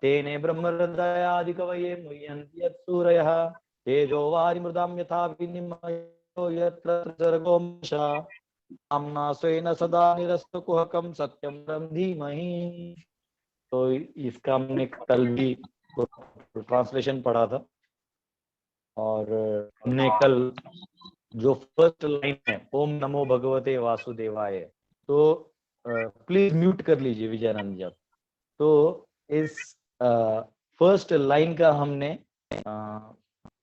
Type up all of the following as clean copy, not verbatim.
तेने ब्रह्महृदयादिकवये मुह्यन्ति यत्सूरयः तेजो वारिमृदां यथा विनिमयो यत्र सर्गो मृषा आम्ना स्वेन सदा निरस्तकुहकं सत्यं परं धीमहि। तो इसका हमने कल भी ट्रांसलेशन पढ़ा था, और हमने कल जो फर्स्ट लाइन है ओम नमो भगवते वासुदेवाय, तो प्लीज म्यूट कर लीजिए विजयानंद जी। तो इस फर्स्ट लाइन का हमने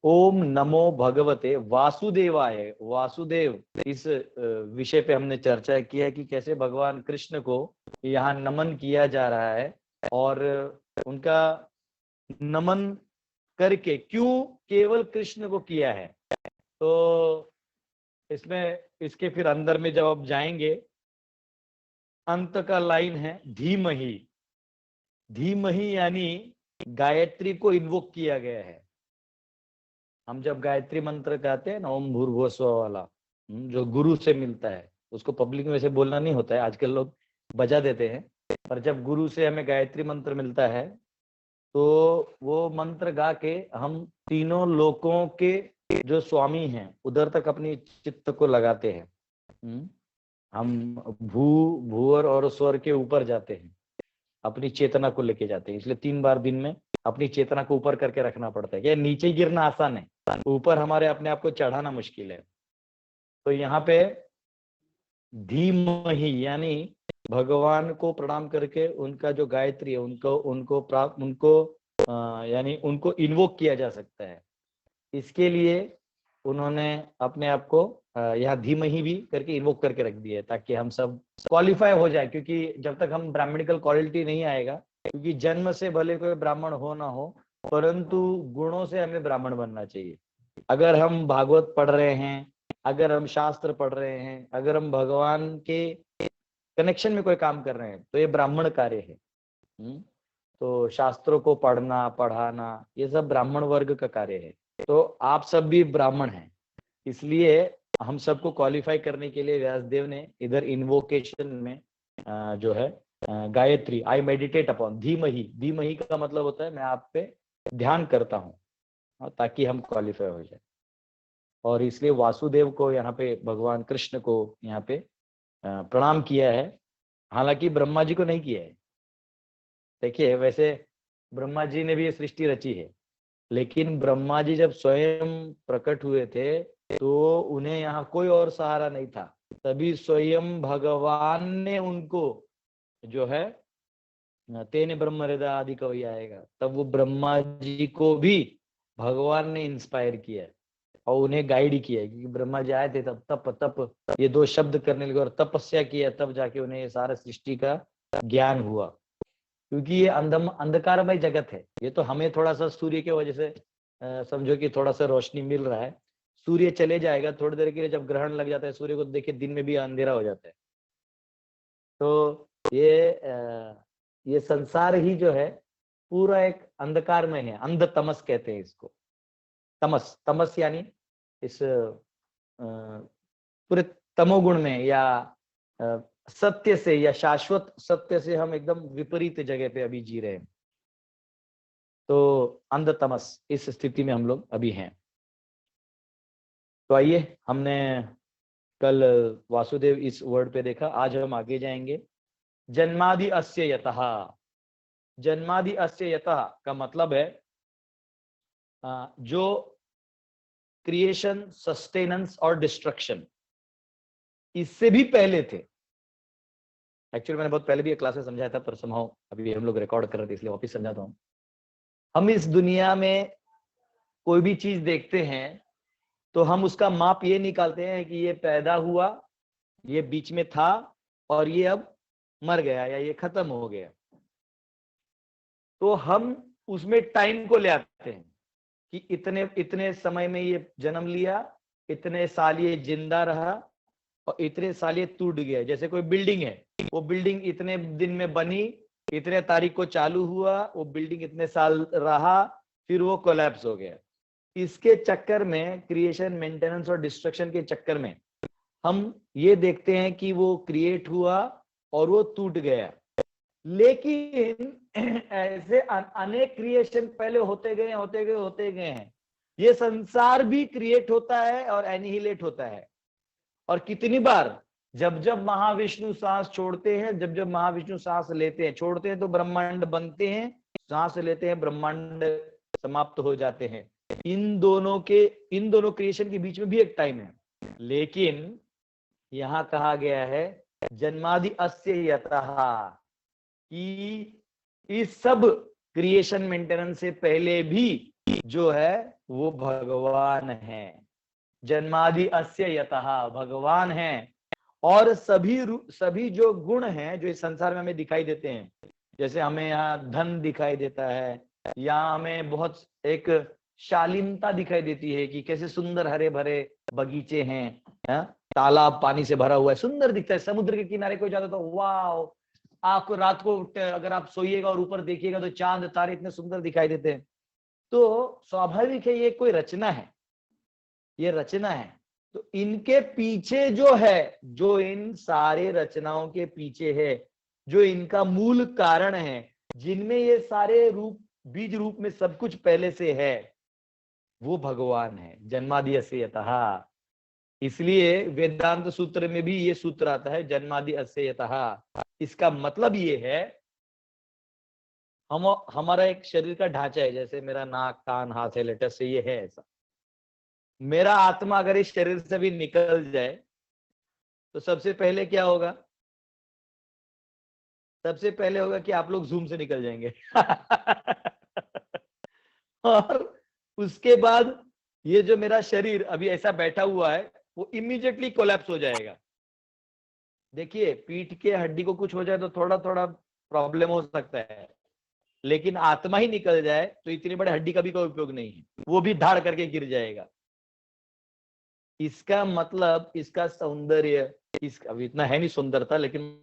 ओम नमो भगवते वासुदेवाय, वासुदेव, इस विषय पे हमने चर्चा की है कि कैसे भगवान कृष्ण को यहाँ नमन किया जा रहा है, और उनका नमन करके क्यों केवल कृष्ण को किया है। तो इसमें इसके फिर अंदर में जब आप जाएंगे, अंत का लाइन है धीमहि। धीमहि यानी गायत्री को इन्वोक किया गया है। हम जब गायत्री मंत्र कहते हैं ना, ओम भूर्भुवः स्वः वाला, जो गुरु से मिलता है, उसको पब्लिक में वैसे बोलना नहीं होता है, आजकल लोग बजा देते हैं, पर जब गुरु से हमें गायत्री मंत्र मिलता है तो वो मंत्र गा के हम तीनों लोकों के जो स्वामी हैं उधर तक अपनी चित्त को लगाते हैं। हम भूवर और स्वर के ऊपर जाते हैं, अपनी चेतना को लेके जाते हैं। इसलिए 3 बार दिन में अपनी चेतना को ऊपर करके रखना पड़ता है। क्या नीचे गिरना आसान है, ऊपर हमारे अपने आप को चढ़ाना मुश्किल है। तो यहाँ पे धीमहि यानी भगवान को प्रणाम करके उनका जो गायत्री है उनको यानी उनको इन्वोक किया जा सकता है। इसके लिए उन्होंने अपने आप को यहाँ धीमहि भी करके इन्वोक करके रख दिया है, ताकि हम सब क्वालिफाई हो जाए। क्योंकि जब तक हम ब्राह्मणिकल क्वालिटी नहीं आएगा, क्योंकि जन्म से भले कोई ब्राह्मण हो ना हो, परंतु गुणों से हमें ब्राह्मण बनना चाहिए। अगर हम भागवत पढ़ रहे हैं, अगर हम शास्त्र पढ़ रहे हैं, अगर हम भगवान के कनेक्शन में कोई काम कर रहे हैं, तो ये ब्राह्मण कार्य है। तो शास्त्रों को पढ़ना पढ़ाना ये सब ब्राह्मण वर्ग का कार्य है। तो आप सब भी ब्राह्मण हैं, इसलिए हम सबको क्वालिफाई करने के लिए व्यासदेव ने इधर इन्वोकेशन में जो है गायत्री, आई मेडिटेट अपॉन धीमहि। धीमहि का मतलब होता है मैं आप पे ध्यान करता हूँ, ताकि हम क्वालिफाई हो जाए। और इसलिए वासुदेव को यहाँ पे, भगवान कृष्ण को यहाँ पे प्रणाम किया है। हालांकि ब्रह्मा जी को नहीं किया है। देखिए, वैसे ब्रह्मा जी ने भी ये सृष्टि रची है, लेकिन ब्रह्मा जी जब स्वयं प्रकट हुए थे तो उन्हें यहाँ कोई और सहारा नहीं था। तभी स्वयं भगवान ने उनको जो है तेने ब्रह्म हृदय आदि कवि आएगा, तब वो ब्रह्मा जी को भी भगवान ने इंस्पायर किया है और उन्हें गाइड किया है। क्योंकि ब्रह्मा जी आए थे तब तप तप ये 2 शब्द करने लगे और तपस्या किया, तब जाके उन्हें ये सारा सृष्टि का ज्ञान हुआ। क्योंकि ये अंधकारमय जगत है। ये तो हमें थोड़ा सा सूर्य की वजह से समझो कि थोड़ा सा रोशनी मिल रहा है। सूर्य चले जाएगा थोड़ी देर के लिए, जब ग्रहण लग जाता है सूर्य को देखिए दिन में भी अंधेरा हो जाता है। तो ये संसार ही जो है पूरा एक अंधकार में है। अंध तमस कहते हैं इसको। तमस, तमस यानी इस पूरे तमोगुण में या सत्य से या शाश्वत सत्य से हम एकदम विपरीत जगह पे अभी जी रहे हैं। तो अंध तमस, इस स्थिति में हम लोग अभी हैं। तो आइए, हमने कल वासुदेव इस वर्ड पे देखा, आज हम आगे जाएंगे। जन्मादि अस्य यतः। जन्मादि अस्य यतः का मतलब है जो क्रिएशन, सस्टेनेंस और डिस्ट्रक्शन इससे भी पहले थे। एक्चुअली मैंने बहुत पहले भी एक क्लास में समझाया था, पर समहाउ अभी हम लोग रिकॉर्ड कर रहे थे इसलिए वापस समझाता हूँ। हम इस दुनिया में कोई भी चीज देखते हैं तो हम उसका माप ये निकालते हैं कि ये पैदा हुआ, ये बीच में था और ये अब मर गया या ये खत्म हो गया। तो हम उसमें टाइम को ले आते हैं कि इतने इतने समय में ये जन्म लिया, इतने साल ये जिंदा रहा और इतने साल ये टूट गया। जैसे कोई बिल्डिंग है, वो बिल्डिंग इतने दिन में बनी, इतने तारीख को चालू हुआ, वो बिल्डिंग इतने साल रहा, फिर वो कोलैप्स हो गया। इसके चक्कर में, क्रिएशन, मेंटेनेंस और डिस्ट्रक्शन के चक्कर में हम ये देखते हैं कि वो क्रिएट हुआ और वो टूट गया। लेकिन ऐसे अनेक क्रिएशन पहले होते गए हैं। ये संसार भी क्रिएट होता है और एनिहिलेट होता है। और कितनी बार जब जब महाविष्णु सांस छोड़ते हैं, जब जब महाविष्णु सांस लेते हैं, छोड़ते हैं तो ब्रह्मांड बनते हैं, सांस लेते हैं ब्रह्मांड समाप्त हो जाते हैं। इन दोनों क्रिएशन के बीच में भी एक टाइम है। लेकिन यहां कहा गया है जन्मादि अस्य यतः, कि इस सब क्रिएशन मेंटेनेंस से पहले भी जो है वो भगवान है। जन्मादि अस्य यतः, भगवान है। और सभी जो गुण हैं जो इस संसार में हमें दिखाई देते हैं, जैसे हमें यहाँ धन दिखाई देता है, या हमें बहुत एक शालीनता दिखाई देती है कि कैसे सुंदर हरे भरे बगीचे हैं, तालाब पानी से भरा हुआ है, सुंदर दिखता है। समुद्र के किनारे कोई जाता तो वाह, आपको रात को अगर आप सोइएगा और ऊपर देखिएगा तो चांद तारे इतने सुंदर दिखाई देते हैं। तो स्वाभाविक है ये कोई रचना है, ये रचना है। तो इनके पीछे जो है, जो इन सारे रचनाओं के पीछे है, जो इनका मूल कारण है, जिनमें ये सारे रूप बीज रूप में सब कुछ पहले से है, वो भगवान है। जन्मादि अस्य यतः। इसलिए वेदांत सूत्र में भी ये सूत्र आता है जन्मादि अस्य यतः। इसका मतलब ये है हमारा एक शरीर का ढांचा है, जैसे मेरा नाक कान हाथ है लेटेस्ट से ये है ऐसा। मेरा आत्मा अगर इस शरीर से भी निकल जाए तो सबसे पहले क्या होगा? सबसे पहले होगा कि आप लोग जूम से निकल जाएंगे और उसके बाद ये जो मेरा शरीर अभी ऐसा बैठा हुआ है वो इमीडिएटली कोलैप्स हो जाएगा। देखिए, पीठ के हड्डी को कुछ हो जाए तो थोड़ा थोड़ा प्रॉब्लम हो सकता है, लेकिन आत्मा ही निकल जाए तो इतनी बड़ी हड्डी का भी कोई उपयोग नहीं है, वो भी धाड़ करके गिर जाएगा। इसका मतलब इसका सौंदर्य, अभी इतना है नहीं सुंदरता, लेकिन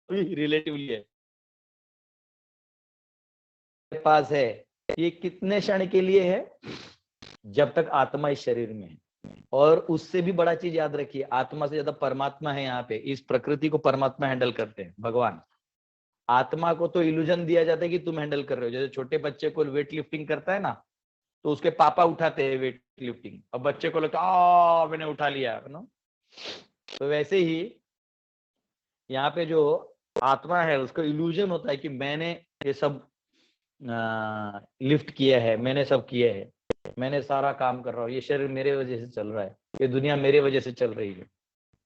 रिलेटिवली है पास है। ये कितने क्षण के लिए है? जब तक आत्मा इस शरीर में है। और उससे भी बड़ा चीज याद रखिए, आत्मा से ज्यादा परमात्मा है। यहाँ पे इस प्रकृति को परमात्मा हैंडल करते हैं, भगवान। आत्मा को तो इल्यूजन दिया जाता है कि तुम हैंडल कर रहे हो। जैसे छोटे बच्चे को वेट लिफ्टिंग करता है ना, तो उसके पापा उठाते हैं वेट लिफ्टिंग, और बच्चे को लगता है मैंने उठा लिया ना। तो वैसे ही यहाँ पे जो आत्मा है उसको इल्यूजन होता है कि मैंने ये सब लिफ्ट किया है, मैंने सब किया है, मैंने सारा काम कर रहा हूँ, ये शरीर मेरे वजह से चल रहा है, ये दुनिया मेरे वजह से चल रही है।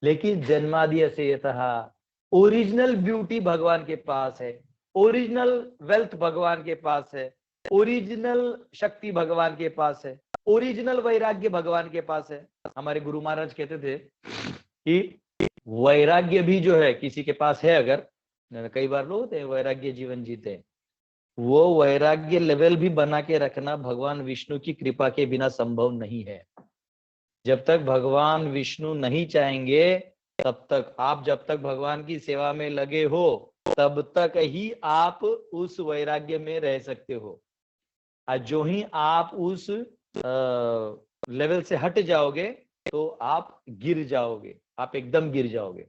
लेकिन जन्मादि अस्य यतः, ओरिजिनल ब्यूटी भगवान के पास है, ओरिजिनल वेल्थ भगवान के पास है, ओरिजिनल शक्ति भगवान के पास है, ओरिजिनल वैराग्य भगवान के पास है। हमारे गुरु महाराज कहते थे कि वैराग्य भी जो है किसी के पास है, अगर कई बार लोग होते हैं वैराग्य जीवन जीते हैं, वो वैराग्य लेवल भी बना के रखना भगवान विष्णु की कृपा के बिना संभव नहीं है। जब तक भगवान विष्णु नहीं चाहेंगे तब तक आप, जब तक भगवान की सेवा में लगे हो तब तक ही आप उस वैराग्य में रह सकते हो। और जो ही आप उस लेवल से हट जाओगे तो आप गिर जाओगे, आप एकदम गिर जाओगे।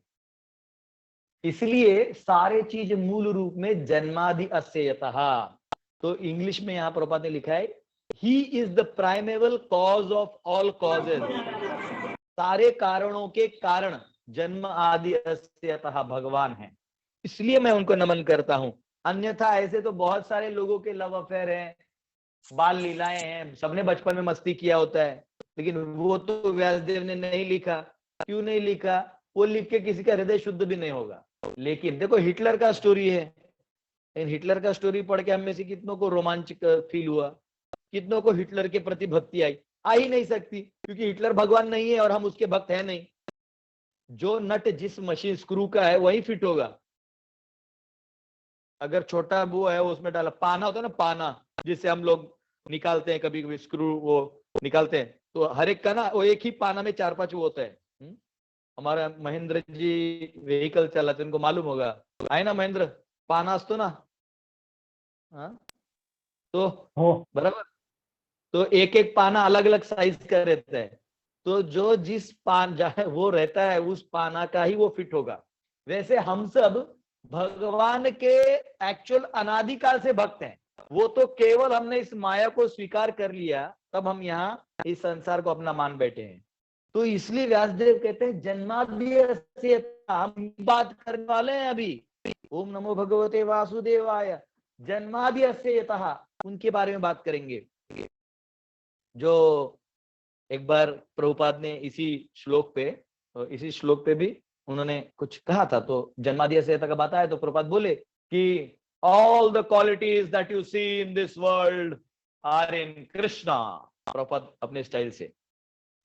इसलिए सारे चीज मूल रूप में जन्मादि अस्य यतः। तो इंग्लिश में यहाँ प्रभुपाद ने लिखा है he is the primeval cause of all causes. सारे कारणों के कारण जन्म आदि अस्य यतः भगवान है। इसलिए मैं उनको नमन करता हूं। अन्यथा ऐसे तो बहुत सारे लोगों के लव अफेयर हैं, बाल लीलाएं हैं, सबने बचपन में मस्ती किया होता है, लेकिन वो तो व्यासदेव ने नहीं लिखा। क्यों नहीं लिखा? वो लिख के किसी का हृदय शुद्ध भी नहीं होगा। लेकिन देखो हिटलर का स्टोरी है, इन हिटलर का स्टोरी पढ़ के हम में से कितनों को रोमांच फील हुआ, कितनों को हिटलर के प्रति भक्ति आई? आ ही नहीं सकती, क्योंकि हिटलर भगवान नहीं है और हम उसके भक्त है नहीं। जो नट जिस मशीन स्क्रू का है वही फिट होगा। अगर छोटा वो है उसमें डाला पाना होता है ना, पाना जिससे हम लोग निकालते हैं कभी कभी स्क्रू, वो निकालते हैं, तो हर एक का ना वो एक ही पाना में 4-5 वो होता है। हमारा महेंद्र जी व्हीकल चलाते, उनको मालूम होगा, आहे ना महेंद्र? पाना असतो ना, तो बराबर, तो एक एक पाना अलग अलग साइज का रहता है। तो जो जिस पान वो रहता है उस पाना का ही वो फिट होगा। वैसे हम सब भगवान के एक्चुअल अनादिकाल से भक्त हैं। वो तो केवल हमने इस माया को स्वीकार कर लिया, तब हम यहाँ इस संसार को अपना मान बैठे हैं। तो इसलिए व्यासदेव कहते हैं जन्माद्यस्य, हम बात करने वाले हैं अभी। ओम नमो भगवते वासुदेवाय। जन्माद्यस्य, उनके बारे में बात करेंगे। जो एक बार प्रभुपाद ने इसी श्लोक पे भी उन्होंने कुछ कहा था, तो जन्माद्यस्य का बात आया तो प्रभुपाद बोले कि all the qualities that you see in this world are in Krishna। Prabhupada अपने स्टाइल से।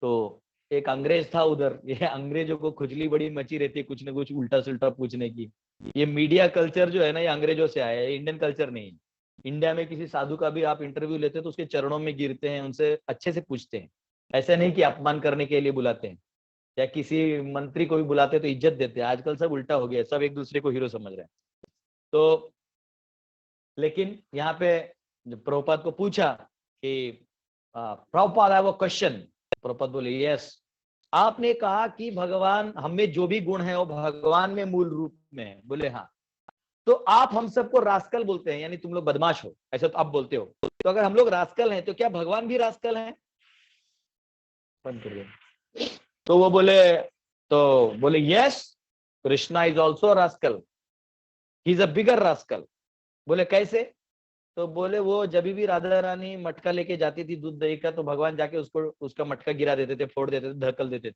तो एक अंग्रेज था उधर, ये अंग्रेजों को खुजली बड़ी मची रहती है कुछ ना कुछ उल्टा सुल्टा पूछने की। ये मीडिया कल्चर जो है ना, ये अंग्रेजों से आया है, इंडियन कल्चर नहीं है। इंडिया में किसी साधु का भी आप इंटरव्यू लेते हैं तो उसके चरणों में गिरते हैं, उनसे अच्छे से पूछते हैं। ऐसा नहीं कि अपमान करने के लिए बुलाते हैं, या किसी मंत्री को भी बुलाते हैं तो इज्जत देते हैं। आजकल सब उल्टा हो गया, सब एक दूसरे को हीरो समझ रहे हैं। तो लेकिन यहाँ पे प्रभुपाद को पूछा कि Prabhupada I have a question. Prabhupada बोले यस। आपने कहा कि भगवान हमें जो भी गुण है वो भगवान में मूल रूप में है। बोले हाँ। तो आप हम सबको रास्कल बोलते हैं, यानी तुम लोग बदमाश हो, ऐसा तो आप बोलते हो। तो अगर हम लोग रास्कल हैं तो क्या भगवान भी रास्कल हैं? बंद करिए। तो वो बोले yes, Krishna is also rascal, he is a bigger rascal. बोले कैसे? तो बोले वो जब भी राधा रानी मटका लेके जाती थी दूध दही का, तो भगवान जाके उसका मटका गिरा देते थे, फोड़ देते थे, धकल देते थे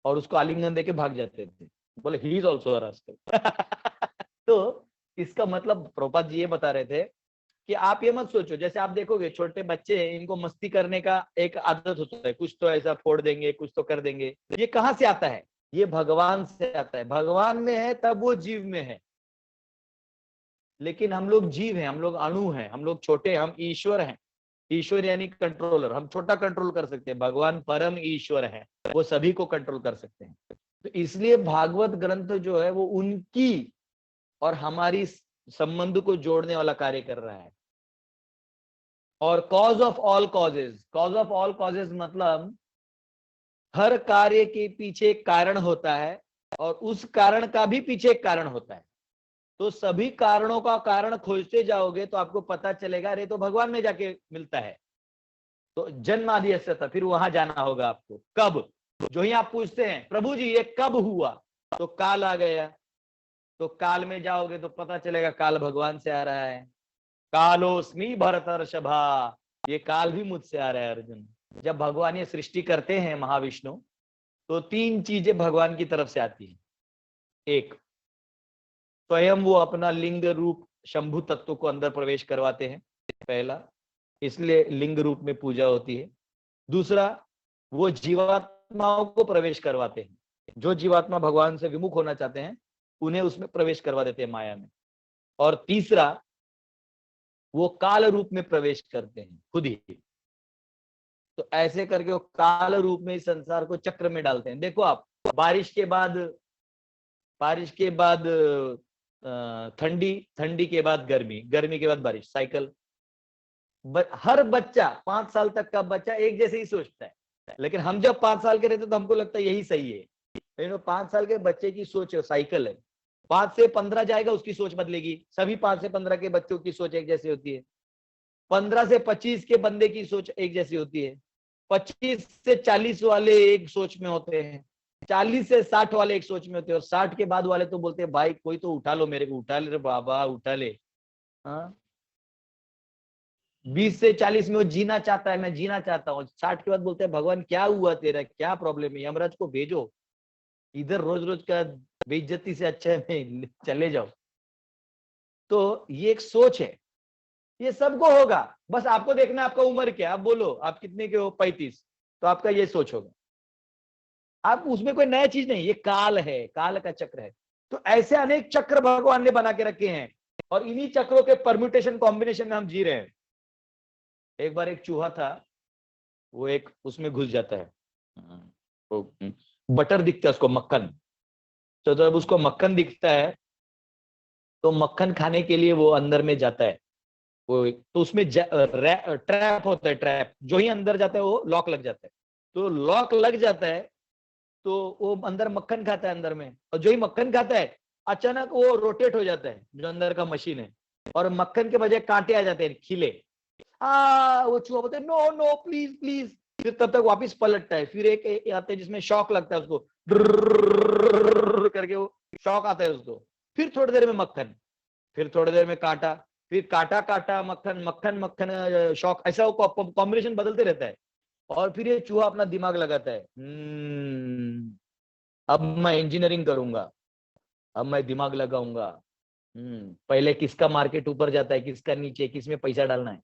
और उसको आलिंगन देके भाग जाते थे। बोले he is also a rascal. तो इसका मतलब प्रभुपाद जी ये बता रहे थे कि आप ये मत सोचो, जैसे आप देखोगे छोटे बच्चे हैं, इनको मस्ती करने का एक आदत होता है, कुछ तो ऐसा फोड़ देंगे, कुछ तो कर देंगे। ये कहाँ से आता है? ये भगवान से आता है। भगवान में है तब वो जीव में है। लेकिन हम लोग जीव हैं, हम लोग अणु हैं, हम लोग छोटे, हम ईश्वर हैं। ईश्वर यानी कंट्रोलर। हम छोटा कंट्रोल कर सकते हैं, भगवान परम ईश्वर है, वो सभी को कंट्रोल कर सकते हैं। तो इसलिए भागवत ग्रंथ जो है वो उनकी और हमारी संबंध को जोड़ने वाला कार्य कर रहा है। और cause of all causes, cause of all causes मतलब हर कार्य के पीछे एक कारण होता है और उस कारण का भी पीछे एक कारण होता है। तो सभी कारणों का कारण खोजते जाओगे तो आपको पता चलेगा अरे तो भगवान में जाके मिलता है। तो जन्म आदि ऐसा था, फिर वहां जाना होगा आपको। कब? जो ही आप पूछते हैं प्रभु जी ये कब हुआ, तो काल आ गया। तो काल में जाओगे तो पता चलेगा काल भगवान से आ रहा है। कालोस्मि भरतर्षभा, ये काल भी मुझसे आ रहा है अर्जुन। जब भगवान ये सृष्टि करते हैं महाविष्णु, तो तीन चीजें भगवान की तरफ से आती है। एक, स्वयं वो अपना लिंग रूप शंभु तत्व को अंदर प्रवेश करवाते हैं, पहला, इसलिए लिंग रूप में पूजा होती है। दूसरा, वो जीवात्माओं को प्रवेश करवाते हैं। जो जीवात्मा भगवान से विमुख होना चाहते हैं उन्हें उसमें प्रवेश करवा देते हैं माया में। और तीसरा, वो काल रूप में प्रवेश करते हैं खुद ही। तो ऐसे करके वो काल रूप में इस संसार को चक्र में डालते हैं। देखो आप, बारिश के बाद ठंडी, ठंडी के बाद गर्मी, गर्मी के बाद बारिश, साइकिल। हर बच्चा 5 साल तक का बच्चा एक जैसे ही सोचता है। लेकिन हम जब 5 साल के रहते तो हमको लगता है यही सही है। लेकिन 5 साल के बच्चे की सोच साइकिल है। 5 से 15 जाएगा, उसकी सोच बदलेगी। सभी 5 से 15 के बच्चों की सोच एक जैसी होती है। 15 से 25 के बंदे की सोच एक जैसी होती है। 25 से 40 वाले एक सोच में होते हैं, 40 से 60 वाले एक सोच में होते हैं, और 60 के बाद वाले तो बोलते हैं भाई कोई तो उठा लो, मेरे को उठा ले रे बाबा, उठा ले। हाँ, 20 से 40 में वो जीना चाहता है, मैं जीना चाहता हूँ। 60 के बाद बोलते हैं भगवान क्या हुआ तेरा, क्या प्रॉब्लम है, यमराज को भेजो, इधर रोज रोज का बेइज्जती से अच्छा है चले जाओ। तो ये एक सोच है, ये सबको होगा। बस आपको देखना आपका उम्र क्या, आप बोलो आप कितने के हो, 35, तो आपका ये सोच होगा। आप उसमें कोई नया चीज नहीं, ये काल है, काल का चक्र है। तो ऐसे अनेक चक्र भगवान ने बना के रखे हैं और इन्हीं चक्रों के परम्यूटेशन कॉम्बिनेशन में हम जी रहे हैं। एक बार एक चूहा था, वो एक उसमें घुस जाता है, वो बटर दिखता है उसको, मक्खन। तो जब उसको मक्खन दिखता है तो मक्खन खाने के लिए वो अंदर में जाता है। वो तो उसमें ट्रैप होता है, ट्रैप। जो ही अंदर जाता है वो लॉक लग जाता है। तो लॉक लग जाता है तो वो अंदर मक्खन खाता है अंदर में, और जो ही मक्खन खाता है अचानक वो रोटेट हो जाता है जो अंदर का मशीन है, और मक्खन के बजाय कांटे आ जाते हैं खिले। वो चूहा बोलते हैं नो नो प्लीज प्लीज। फिर तब तक वापस पलटता है। फिर एक आते हैं जिसमें शॉक लगता है, उसको करके वो शॉक आता है उसको। फिर थोड़ी देर में मक्खन, फिर थोड़ी देर में कांटा, फिर काटा काटा मक्खन, मक्खन मक्खन शॉक, ऐसा वो कॉम्बिनेशन बदलते रहता है। और फिर ये चूहा अपना दिमाग लगाता है, अब मैं इंजीनियरिंग करूंगा, अब मैं दिमाग लगाऊंगा। पहले किसका मार्केट ऊपर जाता है, किसका नीचे, किसमें पैसा डालना है,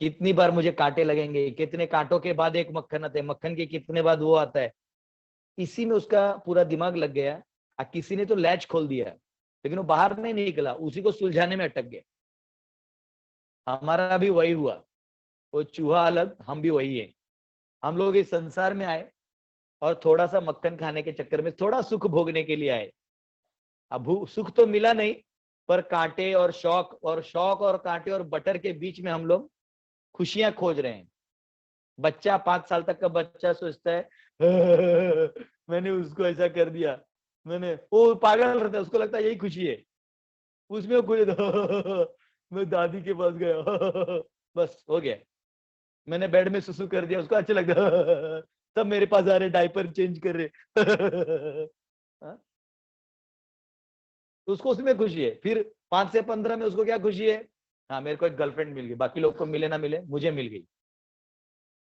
कितनी बार मुझे कांटे लगेंगे, कितने कांटों के बाद एक मक्खन आता है, मक्खन के कितने बाद वो आता है। इसी में उसका पूरा दिमाग लग गया। किसी ने तो लैच खोल दिया, लेकिन वो बाहर नहीं निकला, उसी को सुलझाने में अटक गया। हमारा भी वही हुआ, वो चूहा अलग, हम भी वही है। हम लोग इस संसार में आए और थोड़ा सा मक्खन खाने के चक्कर में थोड़ा सुख भोगने के लिए आए। अब सुख तो मिला नहीं, पर कांटे और शौक, और शौक और कांटे और बटर के बीच में हम लोग खुशियां खोज रहे हैं। बच्चा 5 साल तक का बच्चा सोचता है मैंने उसको ऐसा कर दिया, मैंने, वो पागल रहता है, उसको लगता है यही खुशी है। उसमें वो खुश मैं दादी के पास गया बस हो गया, मैंने बेड में सुसु कर दिया, उसको अच्छा लगता सब मेरे पास आ रहे, डायपर चेंज कर रहे हाँ? तो उसको उसमें खुशी है। फिर 5 से 15 में उसको क्या खुशी है, हाँ मेरे को एक गर्लफ्रेंड मिल गई, बाकी लोग को मिले ना मिले, मुझे मिल गई।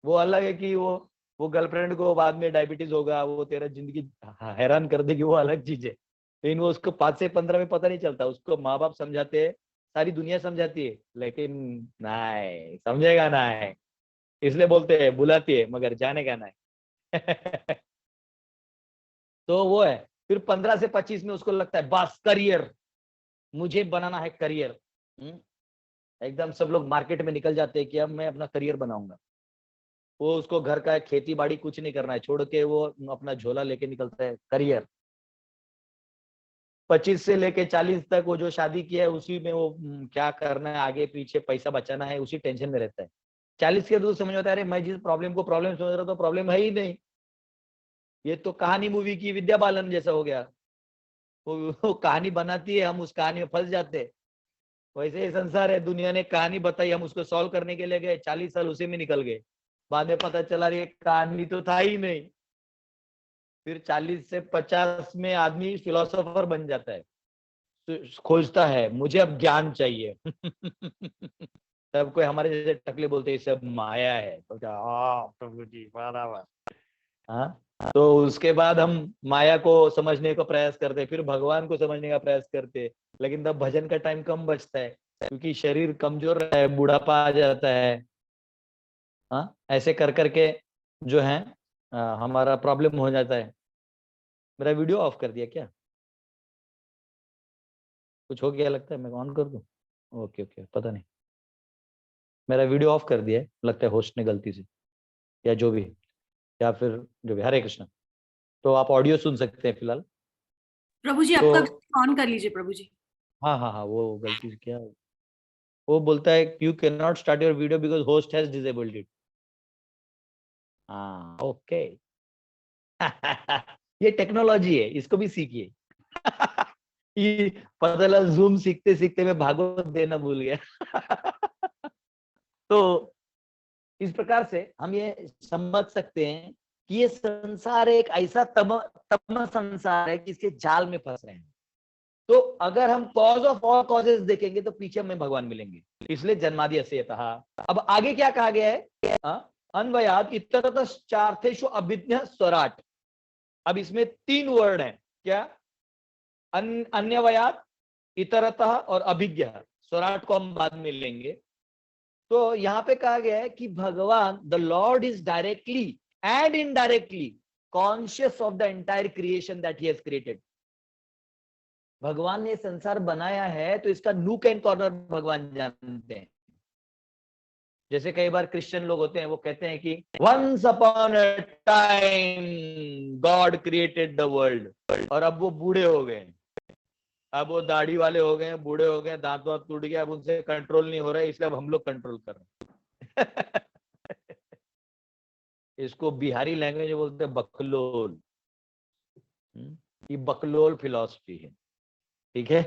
वो अलग है कि वो गर्लफ्रेंड को बाद में डायबिटीज होगा, वो तेरा जिंदगी हैरान कर देगी, वो अलग चीज है। लेकिन वो उसको 5 से 15 में पता नहीं चलता, उसको माँ बाप समझाते हैं, सारी दुनिया समझाती है, लेकिन नहीं समझेगा ना है, इसलिए बोलते हैं बुलाती है मगर जाने का ना है तो वो है। फिर 15 से 25 में उसको लगता है बस करियर, मुझे बनाना है करियर। एकदम सब लोग मार्केट में निकल जाते हैं कि अब मैं अपना करियर बनाऊंगा। वो उसको घर का खेती बाड़ी कुछ नहीं करना है, छोड़ के वो अपना झोला लेके निकलता है करियर। 25 से लेके 40 तक वो जो शादी किया है उसी में वो क्या करना है, आगे पीछे पैसा बचाना है, उसी टेंशन में रहता है। 40 के दूर समझ आता है, अरे मैं जिस प्रॉब्लम को प्रॉब्लम समझ रहा था, प्रॉब्लम है ही नहीं, ये तो कहानी मूवी की विद्या बालन जैसा हो गया। वो कहानी बनाती है, हम उस कहानी में फंस जाते हैं। वैसे ही संसार है, दुनिया ने कहानी बताई, हम उसको सॉल्व करने के लिए गए, 40 साल उसी में निकल गए, बाद में पता चला ये कहानी तो था ही नहीं। फिर 40 से 50 में आदमी फिलोसोफर बन जाता है, खोजता है मुझे अब ज्ञान चाहिए तब कोई हमारे जैसे टकले बोलते हैं सब माया है, तो क्या प्रभु जी बराबर। हाँ, तो उसके बाद हम माया को समझने का प्रयास करते हैं, फिर भगवान को समझने का प्रयास करते हैं, लेकिन तब भजन का टाइम कम बचता है, क्योंकि शरीर कमजोर रहता है, बुढ़ापा आ जाता है। हाँ, ऐसे कर करके जो है हमारा प्रॉब्लम हो जाता है। मेरा वीडियो ऑफ कर दिया क्या, कुछ हो गया लगता है, मैं ऑन कर दूं? ओके ओके, पता नहीं, मेरा वीडियो ऑफ कर दिया है लगता है होस्ट ने गलती से, या जो भी, या फिर जो भी। हरे कृष्ण। तो आप ऑडियो सुन सकते हैं फिलहाल। प्रभु जी तो आपका ऑन कर लीजिए प्रभु जी। हाँ हाँ हाँ, वो गलती से क्या, वो बोलता है you can not start your video because host has disabled it. हाँ ओके ये टेक्नोलॉजी है, इसको भी सीखिए ये पता चला जूम सीखते सीखते मैं भागवत देना भूल गया तो इस प्रकार से हम ये समझ सकते हैं कि ये संसार एक ऐसा तम संसार है कि इसके जाल में फंस रहे हैं। तो अगर हम कॉज ऑफ ऑल कॉजेज देखेंगे तो पीछे हमें भगवान मिलेंगे, इसलिए जन्मादि असेयतः। अब आगे क्या कहा गया है, अन्वयात इतरतः चार्थेषु अभिज्ञ स्वराट। अब इसमें 3 वर्ड हैं, क्या, अन्यवयात, इतरतः और अभिज्ञ। स्वराट को हम बाद में लेंगे। तो यहाँ पे कहा गया है कि भगवान the Lord is directly and indirectly conscious of the entire creation that he has created. भगवान ने संसार बनाया है तो इसका नूक एंड कॉर्नर भगवान जानते हैं। जैसे कई बार क्रिश्चियन लोग होते हैं, वो कहते हैं कि once upon a time God created the world, और अब वो बूढ़े हो गए, अब वो दाढ़ी वाले हो गए, बूढ़े हो गए, दांत वांत टूट गया, अब उनसे कंट्रोल नहीं हो रहा है, इसलिए अब हम लोग कंट्रोल कर रहे हैं इसको बिहारी लैंग्वेज में बोलते हैं बकलोल। ये बकलोल फिलॉसफी है। ठीक है।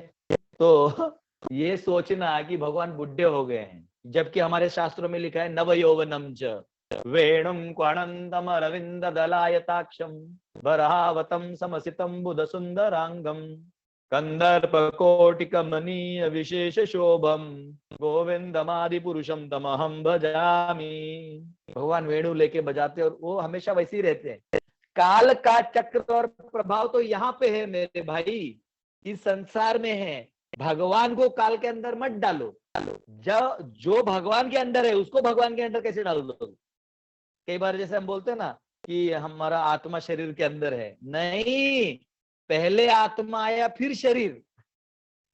तो ये सोचना कि भगवान बुढ़े हो गए हैं, जबकि हमारे शास्त्रों में लिखा है नव यौवनम च वेणुम क्वणंतम अरविंद दलायताक्षम वरावतम समसितम बुध सुंदरांगम कंदर्प कोटि कमनीय विशेष शोभम गोविंदमादि पुरुषम तमहम भजामी। भगवान वेणु लेके बजाते और वो हमेशा वैसे ही रहते हैं। काल का चक्र और प्रभाव तो यहाँ पे है मेरे भाई, इस संसार में है। भगवान को काल के अंदर मत डालो। जो भगवान के अंदर है उसको भगवान के अंदर कैसे डाल दो? कई बार जैसे हम बोलते हैं ना कि हमारा आत्मा शरीर के अंदर है, नहीं, पहले आत्मा आया फिर शरीर।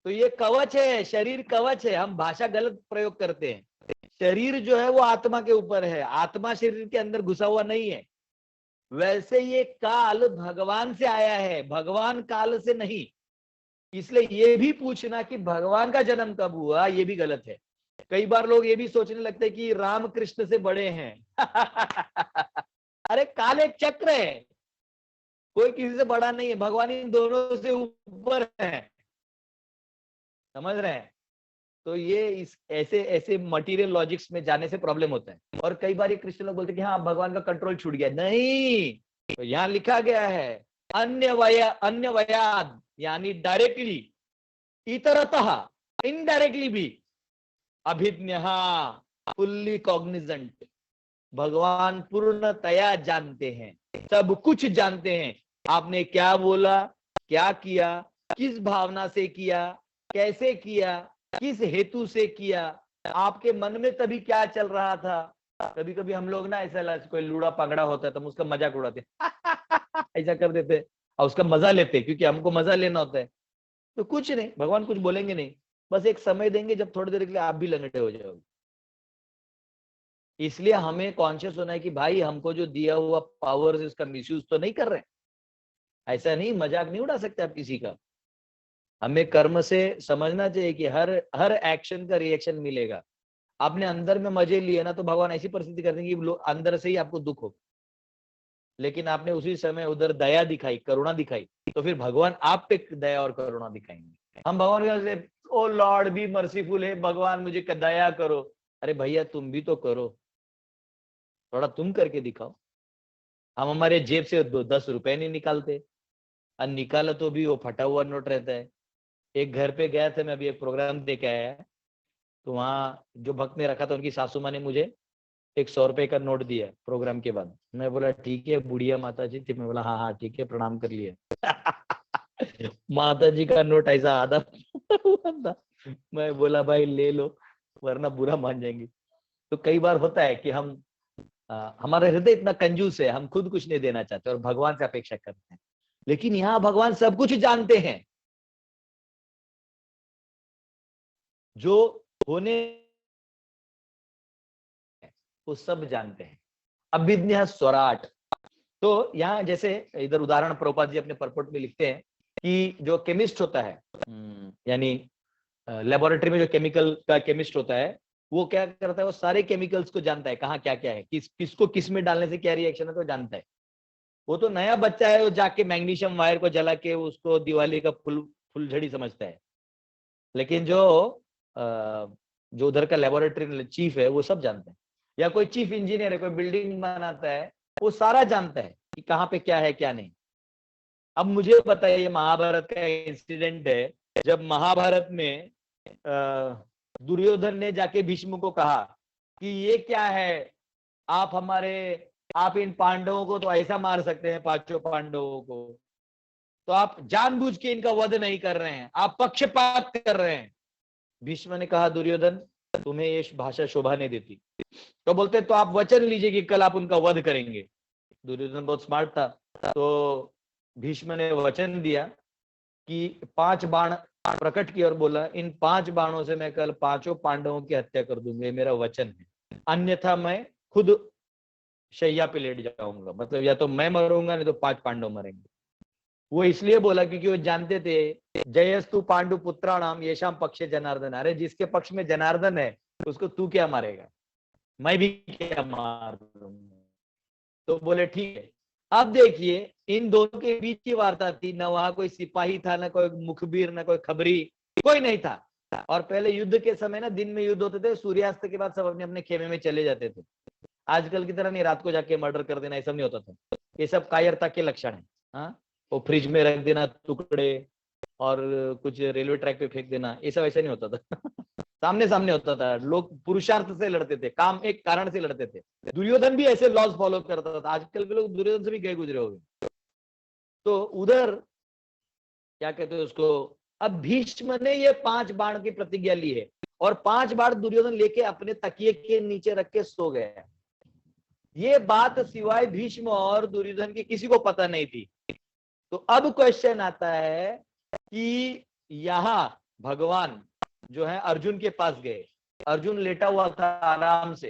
तो ये कवच है, शरीर कवच है। हम भाषा गलत प्रयोग करते हैं। शरीर जो है वो आत्मा के ऊपर है, आत्मा शरीर के अंदर घुसा हुआ नहीं है। वैसे ये काल भगवान से आया है, भगवान काल से नहीं। इसलिए ये भी पूछना कि भगवान का जन्म कब हुआ, ये भी गलत है। कई बार लोग ये भी सोचने लगते हैं कि राम कृष्ण से बड़े हैं। अरे काल एक चक्र है, कोई किसी से बड़ा नहीं है, भगवान इन दोनों से ऊपर है। समझ रहे हैं? तो ये इस ऐसे ऐसे मटेरियल लॉजिक्स में जाने से प्रॉब्लम होता है। और कई बार ये क्रिश्चियन लोग बोलते हैं कि हाँ भगवान का कंट्रोल छूट गया। नहीं, तो यहाँ लिखा गया है अन्य वयाद, यानी डायरेक्टली, इतरतः इनडायरेक्टली भी, अभिज्ञ, फुल्ली कॉग्निजेंट। भगवान पूर्णतया जानते हैं, सब कुछ जानते हैं। आपने क्या बोला, क्या किया, किस भावना से किया, कैसे किया, किस हेतु से किया, आपके मन में तभी क्या चल रहा था। कभी कभी हम लोग ना ऐसा कोई लूड़ा पगड़ा होता है तो हम उसका मजाक उड़ाते ऐसा कर देते और उसका मजा लेते, क्योंकि हमको मजा लेना होता है। तो कुछ नहीं, भगवान कुछ बोलेंगे नहीं, बस एक समय देंगे जब थोड़ी देर के लिए आप भी लंगड़े हो जाओगे। इसलिए हमें कॉन्शियस होना है कि भाई हमको जो दिया हुआ पावर्स, इसका मिसयूज तो नहीं कर रहे हैं। ऐसा नहीं, मजाक नहीं उड़ा सकते आप किसी का। हमें कर्म से समझना चाहिए कि हर हर एक्शन का रिएक्शन मिलेगा। आपने अंदर में मजे लिए ना, तो भगवान ऐसी परिस्थिति कर देंगे कि अंदर से ही आपको दुख हो। लेकिन आपने उसी समय उधर दया दिखाई, करुणा दिखाई, तो फिर भगवान आप पे दया और करुणा दिखाएंगे। हम भगवान से ओ लॉर्ड बी मर्सीफुल है, भगवान मुझे दया करो। अरे भैया तुम भी तो करो, थोड़ा तुम करके दिखाओ। हम हमारे जेब से 10 रुपए नहीं निकालते, और निकाला तो भी वो फटा हुआ नोट रहता है। एक घर पे गया था मैं, अभी एक प्रोग्राम देख आया, तो वहाँ जो भक्त ने रखा था उनकी सासू माँ ने मुझे एक 100 रुपए का नोट दिया प्रोग्राम के बाद। मैं बोला ठीक है, बुढ़िया माता जी थी, मैं बोला हाँ हाँ ठीक है, प्रणाम कर लिया। माता जी का नोट ऐसा आधा था। मैं बोला भाई ले लो, वरना बुरा मान जाएंगे। तो कई बार होता है कि हम हमारा हृदय इतना कंजूस है, हम खुद कुछ नहीं देना चाहते और भगवान से अपेक्षा करते हैं। लेकिन यहाँ भगवान सब कुछ जानते हैं, जो होने वो सब जानते हैं। अभिज्ञ स्वराट। तो यहाँ जैसे इधर उदाहरण प्रभुपाद जी अपने परपोर्ट में लिखते हैं कि जो केमिस्ट होता है, यानी लेबोरेटरी में जो केमिकल का केमिस्ट होता है, वो क्या करता है, वो सारे केमिकल्स को जानता है, कहाँ क्या क्या है, किसको किस में डालने से क्या रिएक्शन है, तो जानता है। वो तो नया बच्चा है, वो जाके मैग्नीशियम वायर को जला के उसको दिवाली का फुलझड़ी समझता है। लेकिन जो उधर का लेबोरेटरी चीफ है वो सब जानता है। या कोई चीफ इंजीनियर है, कोई बिल्डिंग बनाता है, वो सारा जानता है कि कहाँ पे क्या है क्या नहीं। अब मुझे बताइए, महाभारत का इंसिडेंट है, जब महाभारत में दुर्योधन ने जाके भीष्म को कहा कि ये क्या है, आप इन पांडवों को तो ऐसा मार सकते हैं, पांचों पांडवों को, तो आप जानबूझ के इनका वध नहीं कर रहे हैं, आप पक्षपात कर रहे हैं। भीष्म ने कहा दुर्योधन तुम्हें ये भाषा शोभा नहीं देती। तो बोलते तो आप वचन लीजिए कि कल आप उनका वध करेंगे। दुर्योधन बहुत स्मार्ट था, तो भीष्म ने वचन दिया कि 5 बाण प्रकट किया और बोला इन 5 बाणों से मैं कल पांचों पांडवों की हत्या कर दूंगा, मेरा वचन है, अन्यथा मैं खुद शैया पे लेट जाऊंगा। मतलब या तो मैं मरूंगा, नहीं तो 5 पांडव मरेंगे। वो इसलिए बोला क्योंकि वो जानते थे जयस्तु पांडु पुत्राणाम येषाम पक्षे जनार्दन। अरे जिसके पक्ष में जनार्दन है उसको तू क्या मारेगा, मैं भी क्या मार दूंगा। तो बोले ठीक है, अब देखिए इन दोनों के बीच की वार्ता थी, न वहां कोई सिपाही था, न कोई मुखबिर, न कोई खबरी, कोई नहीं था। और पहले युद्ध के समय ना दिन में युद्ध होते थे, सूर्यास्त के बाद सब अपने अपने खेमे में चले जाते थे। आजकल की तरह नहीं रात को जाके मर्डर कर देना, ऐसा नहीं होता था। ये सब कायरता के लक्षण है। हाँ, वो फ्रिज में रख देना टुकड़े और कुछ रेलवे ट्रैक पे फेंक देना, ये सब ऐसा नहीं होता था। सामने सामने होता था, लोग पुरुषार्थ से लड़ते थे, काम एक कारण से लड़ते थे। दुर्योधन भी ऐसे लॉज फॉलो करता था। आजकल के लोग दुर्योधन से भी गए गुजरे हो गए। तो उधर क्या कहते हैं उसको, अब भीष्म ने ये 5 बाण की प्रतिज्ञा ली है और 5 बाण दुर्योधन लेके अपने तकिए के नीचे रख के सो गया। ये बात सिवाय भीष्म और दुर्योधन की किसी को पता नहीं थी। तो अब क्वेश्चन आता है कि यहां भगवान जो है अर्जुन के पास गए। अर्जुन लेटा हुआ था आराम से,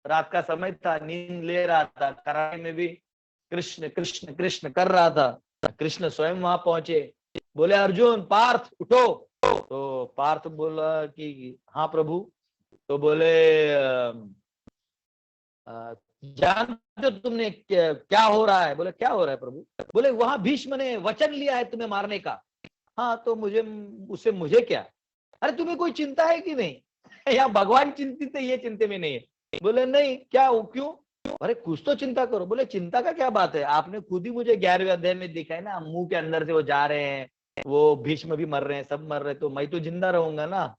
रात का समय था, नींद ले रहा था, कराने में भी कृष्ण कृष्ण कृष्ण कर रहा था। कृष्ण स्वयं वहां पहुंचे, बोले अर्जुन पार्थ उठो। तो पार्थ बोला कि हाँ प्रभु। तो बोले जानते हो तुमने क्या हो रहा है? बोले क्या हो रहा है प्रभु? बोले वहां भीष्म ने वचन लिया है तुम्हें मारने का। हाँ तो मुझे मुझे क्या? अरे तुम्हें कोई चिंता है कि नहीं? या भगवान चिंतित है, ये चिंता में नहीं है। बोले नहीं, क्या हो, क्यों? अरे कुछ तो चिंता करो। बोले चिंता का क्या बात है? आपने खुद ही मुझे 11वें अध्याय में दिखा है ना, मुंह के अंदर से वो जा रहे हैं, वो भीष्म भी मर रहे हैं, सब मर रहे हैं, तो मैं तो जिंदा रहूंगा ना।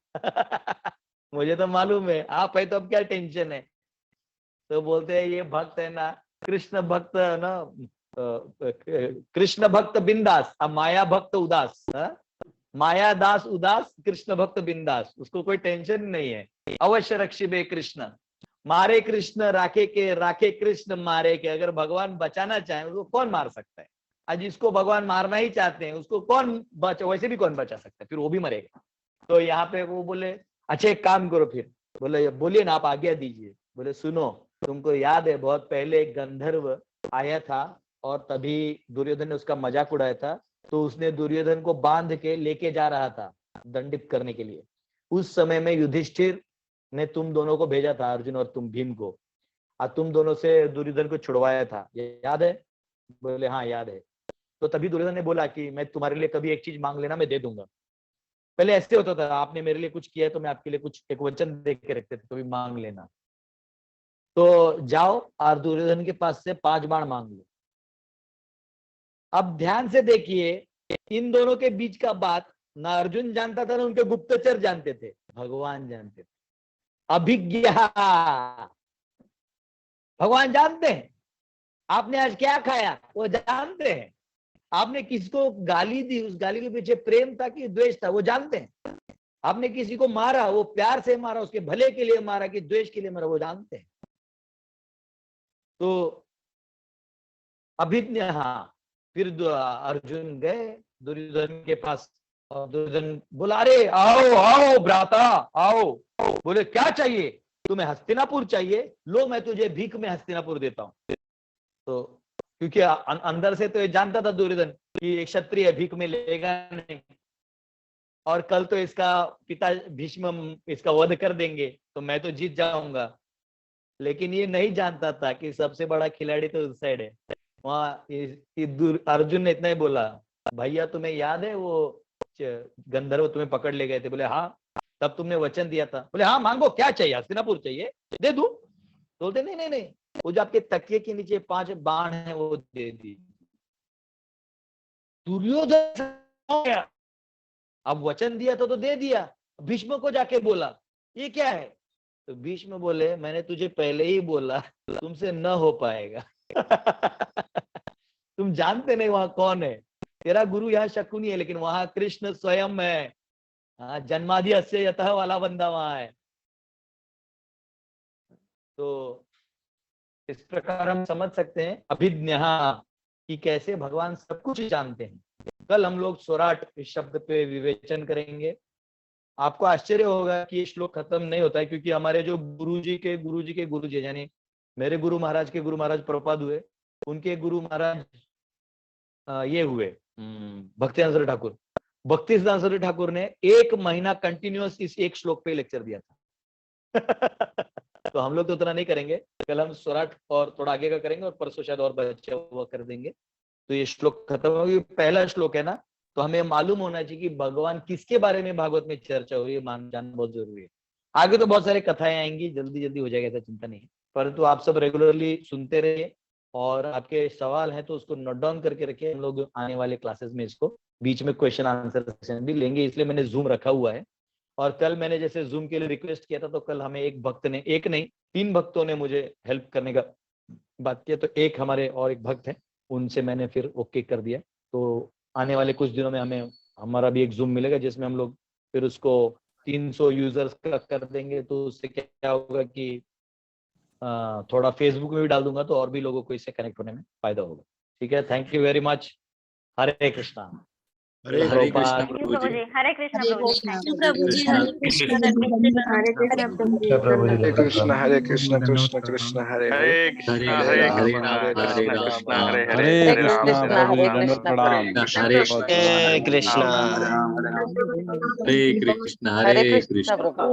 मुझे तो मालूम है, आप है तो अब क्या टेंशन है? तो बोलते हैं ये भक्त है ना, कृष्ण भक्त ना, कृष्ण भक्त बिंदास, अब माया भक्त उदास। माया दास उदास, कृष्ण भक्त बिंदास, उसको कोई टेंशन नहीं है। अवश्य रक्षिबे कृष्ण, मारे कृष्ण राखे के, राखे कृष्ण मारे के। अगर भगवान बचाना चाहे उसको कौन मार सकता है? आज जिसको भगवान मारना ही चाहते हैं उसको कौन वैसे भी कौन बचा सकता है? फिर वो भी मरेगा। तो यहाँ पे वो बोले अच्छा एक काम करो फिर। बोले बोलिए ना, आप आज्ञा दीजिए। बोले सुनो, तुमको याद है बहुत पहले एक गंधर्व आया था और तभी दुर्योधन ने उसका मजाक उड़ाया था। तो उसने दुर्योधन को बांध के लेके जा रहा था दंडित करने के लिए। उस समय में युधिष्ठिर ने तुम दोनों को भेजा था, अर्जुन और तुम भीम को, और तुम दोनों से दुर्योधन को छुड़वाया था, ये याद है? बोले हाँ याद है। तो तभी दुर्योधन ने बोला कि मैं तुम्हारे लिए कभी एक चीज मांग लेना, मैं दे दूंगा। पहले ऐसे होता था, आपने मेरे लिए कुछ किया है तो मैं आपके लिए कुछ एक वचन दे के रखते थे, कभी मांग लेना। तो जाओ और दुर्योधन के पास से 5 बाण मांग लो। अब ध्यान से देखिए, इन दोनों के बीच का बात ना अर्जुन जानता था ना उनके गुप्तचर जानते थे, भगवान जानते थे। अभिज्ञ, भगवान जानते हैं आपने आज क्या खाया, वो जानते हैं। आपने किसको गाली दी, उस गाली के पीछे प्रेम था कि द्वेष था, वो जानते हैं। आपने किसी को मारा, वो प्यार से मारा, उसके भले के लिए मारा कि द्वेष के लिए मारा, वो जानते हैं। तो अभिज्ञ, हाँ। फिर अर्जुन गए दुर्योधन के पास और दुर्योधन बोला अरे आओ आओ भ्राता आओ। बोले क्या चाहिए तुम्हें? हस्तिनापुर चाहिए? लो मैं तुझे भीख में हस्तिनापुर देता हूं। तो क्योंकि अंदर से तो ये जानता था दुर्योधन कि एक क्षत्रिय भीख में लेगा नहीं, और कल तो इसका पिता भीष्म इसका वध कर देंगे तो मैं तो जीत जाऊंगा। लेकिन ये नहीं जानता था कि सबसे बड़ा खिलाड़ी तो उस साइड है। वहां अर्जुन ने इतना ही बोला, भैया तुम्हें याद है वो गंधर्व तुम्हें पकड़ ले गए थे? बोले हाँ। तब तुमने वचन दिया था? बोले हाँ। मांगो क्या चाहिए? हस्तिनापुर चाहिए? दे दूं? बोलते नहीं नहीं नहीं, वो जो आपके तकिए के नीचे 5 बाण है वो दे दी। दुर्योधन, अब वचन दिया तो दे दिया। भीष्म को जाके बोला ये क्या है? तो भीष्म बोले मैंने तुझे पहले ही बोला तुमसे न हो पाएगा। तुम जानते नहीं वहां कौन है। तेरा गुरु यहाँ शकुनी है, लेकिन वहां कृष्ण स्वयं है। हाँ, जन्मादि अस्य यतः वाला बंदा वहां है। तो इस प्रकार हम समझ सकते हैं अभिज्ञ कि कैसे भगवान सब कुछ जानते हैं। कल हम लोग स्वराट इस शब्द पे विवेचन करेंगे। आपको आश्चर्य होगा कि ये श्लोक खत्म नहीं होता है, क्योंकि हमारे जो गुरुजी के गुरुजी के गुरुजी, यानी मेरे गुरु महाराज के गुरु महाराज प्रभुपाद हुए, उनके गुरु महाराज ये हुए भक्तिदान ठाकुर। भक्तिदान ठाकुर ने 1 महीना कंटिन्यूअस इस एक श्लोक पे लेक्चर दिया था। तो हम लोग तो उतना नहीं करेंगे, कल हम स्वराट और थोड़ा आगे का करेंगे और परसों शायद और बच्चे वो कर देंगे। तो ये श्लोक खत्म हो गया, पहला श्लोक है ना, तो हमें मालूम होना चाहिए कि भगवान किसके बारे में भागवत में चर्चा हो रही है, मान जानना बहुत जरूरी है। आगे तो बहुत सारे कथाएं आएंगी, जल्दी जल्दी हो जाएगा, ऐसा चिंता नहीं है, परंतु आप सब रेगुलरली सुनते रहिए और आपके सवाल है तो उसको नोट डाउन करके रखिए। हम लोग आने वाले क्लासेस में इसको बीच में क्वेश्चन आंसर सेशन भी लेंगे, इसलिए मैंने जूम रखा हुआ है। और कल मैंने जैसे जूम के लिए रिक्वेस्ट किया था, तो कल हमें एक भक्त ने, एक नहीं 3 भक्तों ने मुझे हेल्प करने का बात किया, तो एक हमारे और एक भक्त है, उनसे मैंने फिर ओके कर दिया। तो आने वाले कुछ दिनों में हमें हमारा भी एक जूम मिलेगा, जिसमें हम लोग फिर उसको 300 यूजर्स का कर देंगे। तो उससे क्या होगा कि थोड़ा फेसबुक में भी डाल दूंगा, तो और भी लोगों को इससे कनेक्ट होने में फायदा होगा। ठीक है, thank you very much. Hare Krishna. Hare Krishna Prabhu ji. Hare Krishna Prabhu ji. Thank you Prabhu ji, Hare Krishna Prabhu ji. Hare Krishna Hare Krishna Krishna Krishna Hare Hare Hare Krishna Hare Ram Krishna Hare Krishna Ram Krishna Ram Hare Ram Hare Hare Hare Ram Krishna Hare Prabhu ji, Ram दंडवत प्रणाम। हरे बहुत बहुत हरे कृष्णा हरे कृष्ण हरे कृष्ण प्रभु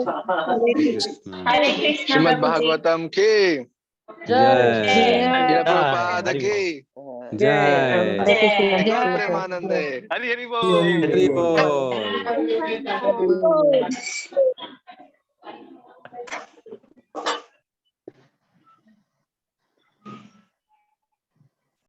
जी। हरे कृष्ण। हरे कृष्ण श्रीमद् प्रभु जी। भागवतम की जय श्रील प्रभुपाद हरि की जय हरे कृष्ण। बोलो प्रेमानंद हरि हरि बोल। हरि बोल। हरि बोल।